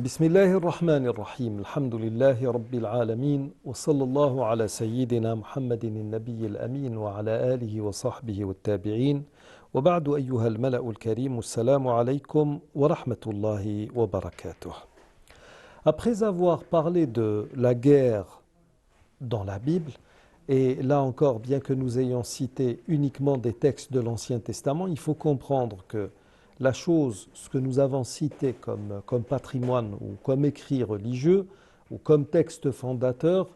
بسم الله الرحمن الرحيم الحمد لله رب العالمين وصلى الله على سيدنا محمد النبي الأمين وعلى آله وصحبه والتابعين وبعد أيها الملأ الكريم السلام عليكم ورحمة الله وبركاته. Après avoir parlé de la guerre dans la Bible, et là encore, bien que nous ayons cité uniquement des textes de l'Ancien Testament, il faut comprendre que la chose, ce que nous avons cité comme patrimoine ou comme écrit religieux ou comme texte fondateur,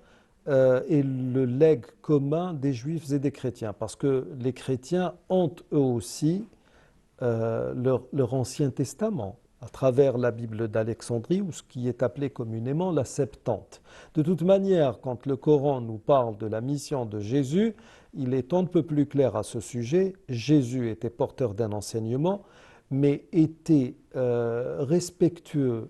est le legs commun des juifs et des chrétiens. Parce que les chrétiens ont eux aussi leur Ancien Testament à travers la Bible d'Alexandrie ou ce qui est appelé communément la Septante. De toute manière, quand le Coran nous parle de la mission de Jésus, il est un peu plus clair à ce sujet. Jésus était porteur d'un enseignement, mais était respectueux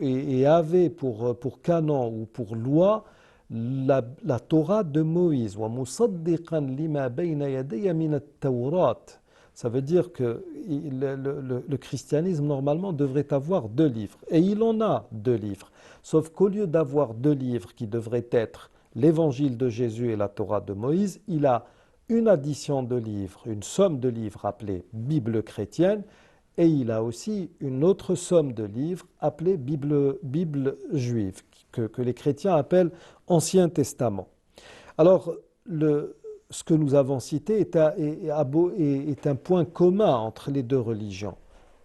et avait pour canon ou pour loi la Torah de Moïse. وَمُصَدِّقًا لِمَا بَيْنَ يَدَيَّ مِنَ التَّوْرَاةِ. Ça veut dire que le christianisme normalement devrait avoir deux livres. Et il en a deux livres. Sauf qu'au lieu d'avoir deux livres qui devraient être l'évangile de Jésus et la Torah de Moïse, il a une addition de livres, une somme de livres appelée Bible chrétienne, et il a aussi une autre somme de livres appelée Bible juive, que les chrétiens appellent Ancien Testament. Alors, ce que nous avons cité est un point commun entre les deux religions,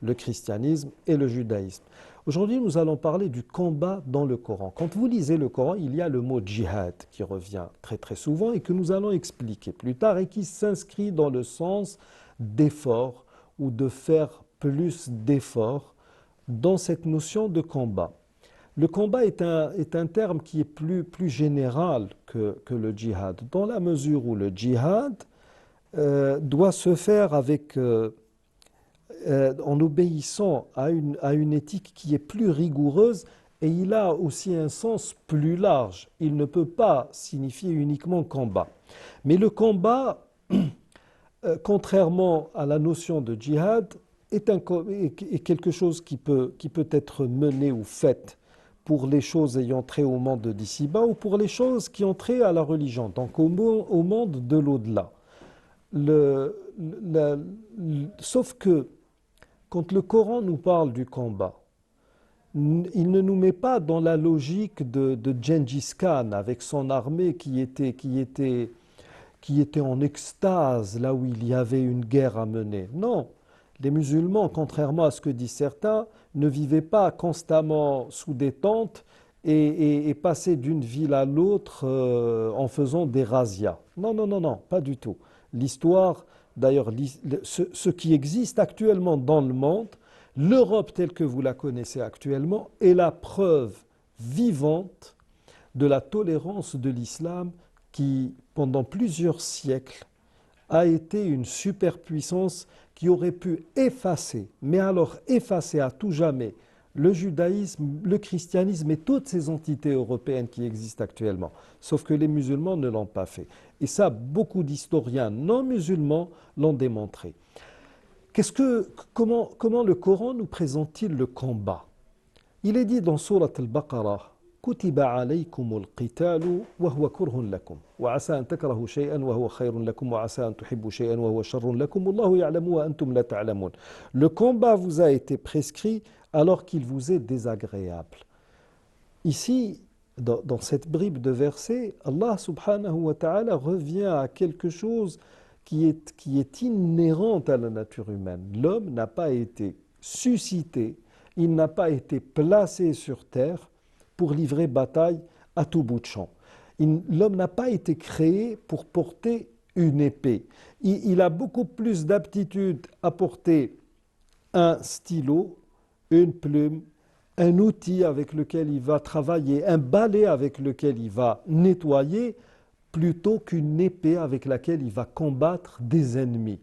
le christianisme et le judaïsme. Aujourd'hui, nous allons parler du combat dans le Coran. Quand vous lisez le Coran, il y a le mot djihad qui revient très très souvent et que nous allons expliquer plus tard et qui s'inscrit dans le sens d'effort ou de faire plus d'efforts dans cette notion de combat. Le combat est un terme qui est plus général que le djihad, dans la mesure où le djihad doit se faire en obéissant à une éthique qui est plus rigoureuse, et il a aussi un sens plus large. Il ne peut pas signifier uniquement combat. Mais le combat, contrairement à la notion de djihad, est quelque chose qui peut être mené ou fait pour les choses ayant trait au monde d'ici-bas ou pour les choses qui ont trait à la religion, donc au monde de l'au-delà. Sauf que quand le Coran nous parle du combat, il ne nous met pas dans la logique de Gengis Khan avec son armée qui était en extase là où il y avait une guerre à mener. Non, les musulmans, contrairement à ce que disent certains, ne vivaient pas constamment sous des tentes et passaient d'une ville à l'autre en faisant des razzias. Non, non, non, non, pas du tout. L'histoire, d'ailleurs, ce qui existe actuellement dans le monde, l'Europe telle que vous la connaissez actuellement, est la preuve vivante de la tolérance de l'islam qui, pendant plusieurs siècles, a été une superpuissance qui aurait pu effacer, mais alors effacer à tout jamais, le judaïsme, le christianisme et toutes ces entités européennes qui existent actuellement. Sauf que les musulmans ne l'ont pas fait. Et ça, beaucoup d'historiens non musulmans l'ont démontré. Comment le Coran nous présente-t-il le combat? Il est dit dans Surat al-Baqarah, كتب عليكم القتال وهو كره لكم وعسى أن تكرهوا شيئا وهو خير لكم وعسى أن تحبوا شيئا وهو شر لكم والله يعلم وأنتم لا تعلمون. Le combat vous a été prescrit alors qu'il vous est désagréable. Ici, dans cette bribe de versets, Allah subhanahu wa ta'ala revient à quelque chose qui est inhérent à la nature humaine. L'homme n'a pas été suscité, il n'a pas été placé sur terre pour livrer bataille à tout bout de champ. L'homme n'a pas été créé pour porter une épée. Il a beaucoup plus d'aptitude à porter un stylo, une plume, un outil avec lequel il va travailler, un balai avec lequel il va nettoyer, plutôt qu'une épée avec laquelle il va combattre des ennemis.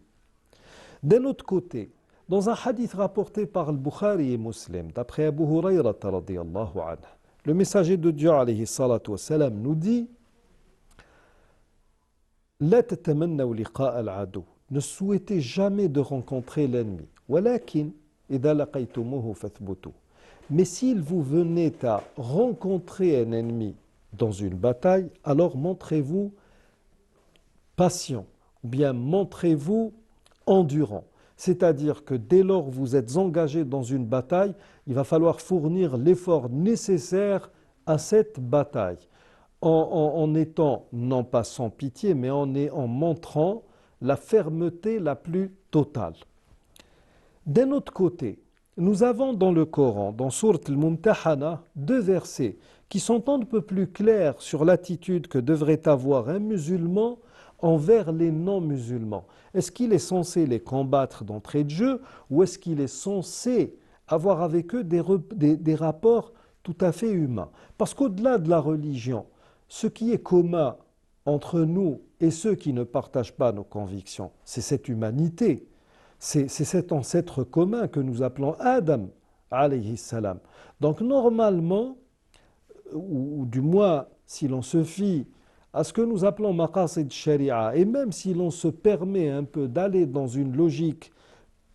D'un autre côté, dans un hadith rapporté par le Bukhari et Muslim, d'après Abu Hurayrata radiyallahu anhu, le messager de Dieu alayhi salatu wassalam nous dit لا تتمنوا لقاء العدو. Ne souhaitez jamais de rencontrer l'ennemi. ولكن إذا لقيتموه فاثبتوا. Mais s'il vous venait à rencontrer un ennemi dans une bataille, alors montrez-vous patient, ou bien montrez-vous endurant. C'est-à-dire que dès lors que vous êtes engagé dans une bataille, il va falloir fournir l'effort nécessaire à cette bataille, en étant non pas sans pitié, mais en montrant la fermeté la plus totale. D'un autre côté, nous avons dans le Coran, dans Sourate Al-Mumtahana, deux versets qui sont un peu plus clairs sur l'attitude que devrait avoir un musulman envers les non-musulmans. Est-ce qu'il est censé les combattre d'entrée de jeu ou est-ce qu'il est censé avoir avec eux des rapports tout à fait humains? Parce qu'au-delà de la religion, ce qui est commun entre nous et ceux qui ne partagent pas nos convictions, c'est cette humanité. C'est cet ancêtre commun que nous appelons Adam, alayhi salam. Donc normalement, ou du moins si l'on se fie à ce que nous appelons maqasid sharia, et même si l'on se permet un peu d'aller dans une logique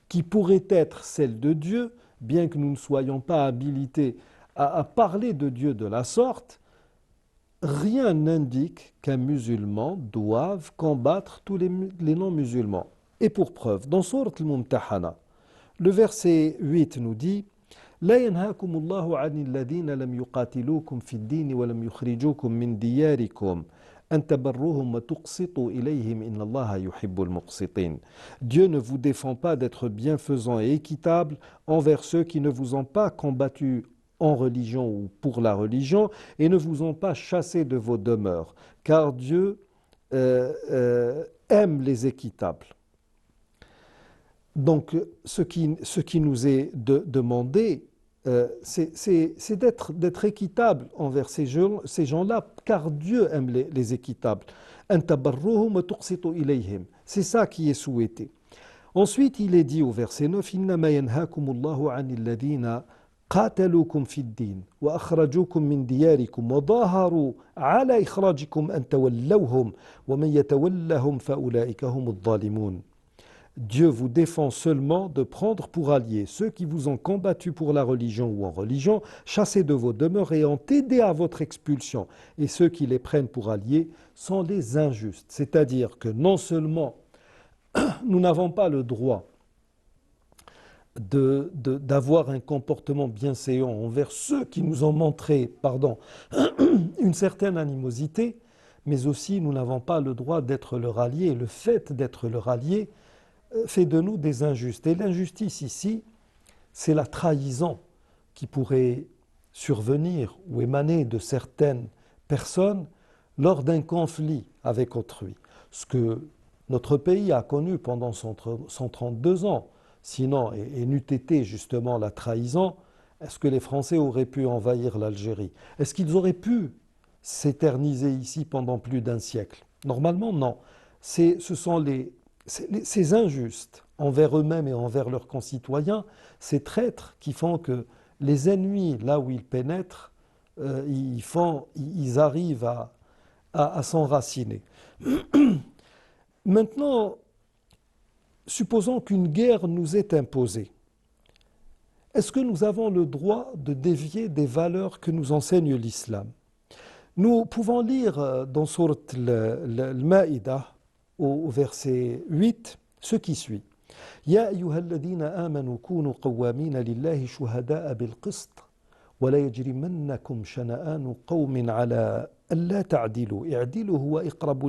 qui pourrait être celle de Dieu, bien que nous ne soyons pas habilités à parler de Dieu de la sorte, rien n'indique qu'un musulman doive combattre tous les non-musulmans. Et pour preuve, dans Sourate Al-Mumtahana, le verset 8 nous dit لا ينهاكم الله عن الذين لم يقاتلوكم في الدين ولم يخرجوكم من دياركم أن تبروهم وتقسطوا إليهم إن الله يحب المقسطين. Dieu ne vous défend pas d'être bienfaisant et équitable envers ceux qui ne vous ont pas combattu en religion ou pour la religion et ne vous ont pas chassé de vos demeures, car Dieu aime les équitables. Donc, ce qui nous est demandé, c'est d'être équitable envers ces gens-là, car Dieu aime les équitables. C'est ça qui est souhaité. Ensuite, il est dit au verset 9, إنما ينهاكم الله عن الذين قاتلوكم في الدين وأخرجوكم من دياركم وظاهروا على إخراجكم أن تولوهم ومن يتولهم فأولئك هم الظالمون. Dieu vous défend seulement de prendre pour alliés ceux qui vous ont combattu pour la religion ou en religion, chassés de vos demeures et ont aidé à votre expulsion. Et ceux qui les prennent pour alliés sont les injustes. C'est-à-dire que non seulement nous n'avons pas le droit d'avoir un comportement bienséant envers ceux qui nous ont montré, une certaine animosité, mais aussi nous n'avons pas le droit d'être leur allié. Et le fait d'être leur allié fait de nous des injustes. Et l'injustice ici, c'est la trahison qui pourrait survenir ou émaner de certaines personnes lors d'un conflit avec autrui. Ce que notre pays a connu pendant 132 ans. Sinon, et n'eût été justement la trahison, est-ce que les Français auraient pu envahir l'Algérie? Est-ce qu'ils auraient pu s'éterniser ici pendant plus d'un siècle? Normalement, non. Ce sont ces injustes envers eux-mêmes et envers leurs concitoyens, ces traîtres qui font que les ennemis, là où ils pénètrent, ils arrivent à s'enraciner. Maintenant, supposons qu'une guerre nous est imposée. Est-ce que nous avons le droit de dévier des valeurs que nous enseigne l'islam? Nous pouvons lire dans Sourate Al-Ma'idah, au verset 8, ce qui suit. يا أيها الذين آمنوا كونوا قوامين لله شهداء بالقسط ولا يجرمنكم شنآن قوم على ألا تعدلوا اعدلوا هو أقرب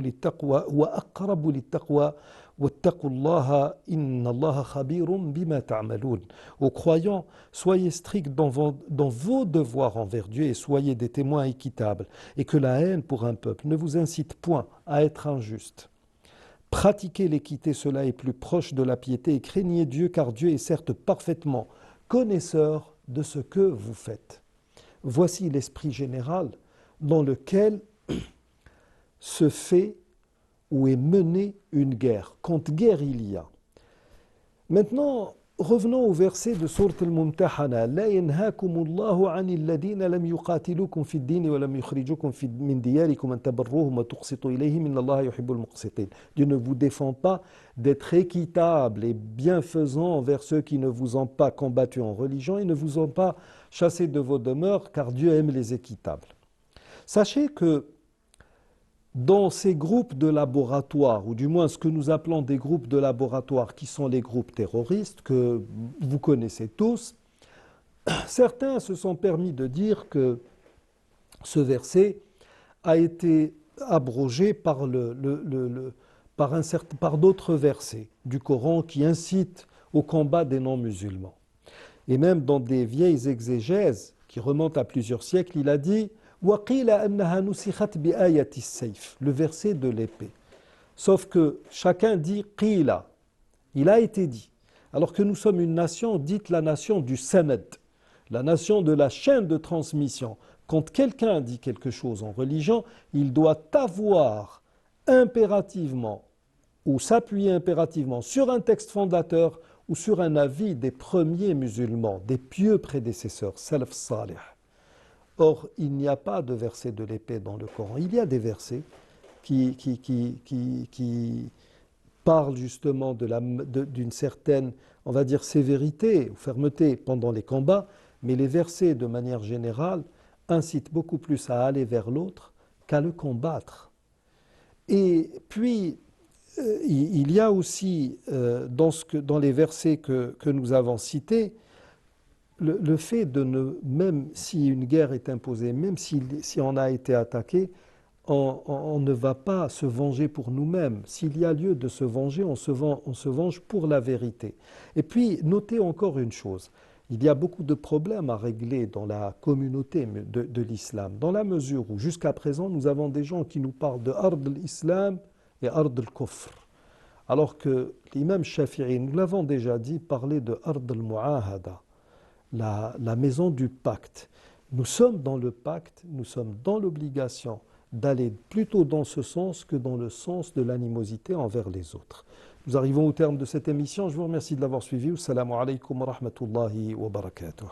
للتقوى واتقوا الله إن الله خبير بما تعملون. Aux croyants, soyez stricts dans vos devoirs envers Dieu et soyez des témoins équitables, et que la haine pour un peuple ne vous incite point à être injuste. Pratiquez l'équité, cela est plus proche de la piété, et craignez Dieu, car Dieu est certes parfaitement connaisseur de ce que vous faites. Voici l'esprit général dans lequel se fait ou est menée une guerre, quand guerre il y a. Maintenant, revenons au verset de Sourate Al-Mumtahana. La yanhaakumullahu anil ladina lam yuqatilukum fid din wa lam yukhrijukum min diyarikum an tabarruhum wa tuqsitu ilayhim innallaha yuhibbul muqsitin. Dieu ne vous défend pas d'être équitable et bienfaisant envers ceux qui ne vous ont pas combattu en religion et ne vous ont pas chassé de vos demeures, car Dieu aime les équitables. Sachez que dans ces groupes de laboratoire, ou du moins ce que nous appelons des groupes de laboratoire, qui sont les groupes terroristes, que vous connaissez tous, certains se sont permis de dire que ce verset a été abrogé par, par d'autres versets du Coran qui incitent au combat des non-musulmans. Et même dans des vieilles exégèses qui remontent à plusieurs siècles, il a dit le verset de l'épée. Sauf que chacun dit qila, il a été dit. Alors que nous sommes une nation dite la nation du sanad, la nation de la chaîne de transmission. Quand quelqu'un dit quelque chose en religion, il doit avoir impérativement ou s'appuyer impérativement sur un texte fondateur ou sur un avis des premiers musulmans, des pieux prédécesseurs, salaf salih. Or, il n'y a pas de verset de l'épée dans le Coran. Il y a des versets qui parlent justement d'une certaine, on va dire, sévérité ou fermeté pendant les combats, mais les versets, de manière générale, incitent beaucoup plus à aller vers l'autre qu'à le combattre. Et puis, il y a aussi, dans les versets que nous avons cités, le fait de même si une guerre est imposée, même si on a été attaqué, on ne va pas se venger pour nous-mêmes. S'il y a lieu de se venger, on se venge pour la vérité. Et puis, notez encore une chose. Il y a beaucoup de problèmes à régler dans la communauté de l'islam, dans la mesure où, jusqu'à présent, nous avons des gens qui nous parlent de Ard al-Islam et Ard al-Kufr. Alors que l'imam Shafi'i, nous l'avons déjà dit, parlait de Ard al-Mu'ahada. La maison du pacte. Nous sommes dans le pacte, nous sommes dans l'obligation d'aller plutôt dans ce sens que dans le sens de l'animosité envers les autres. Nous arrivons au terme de cette émission. Je vous remercie de l'avoir suivi. Assalamu alaikum wa rahmatullahi wa barakatuh.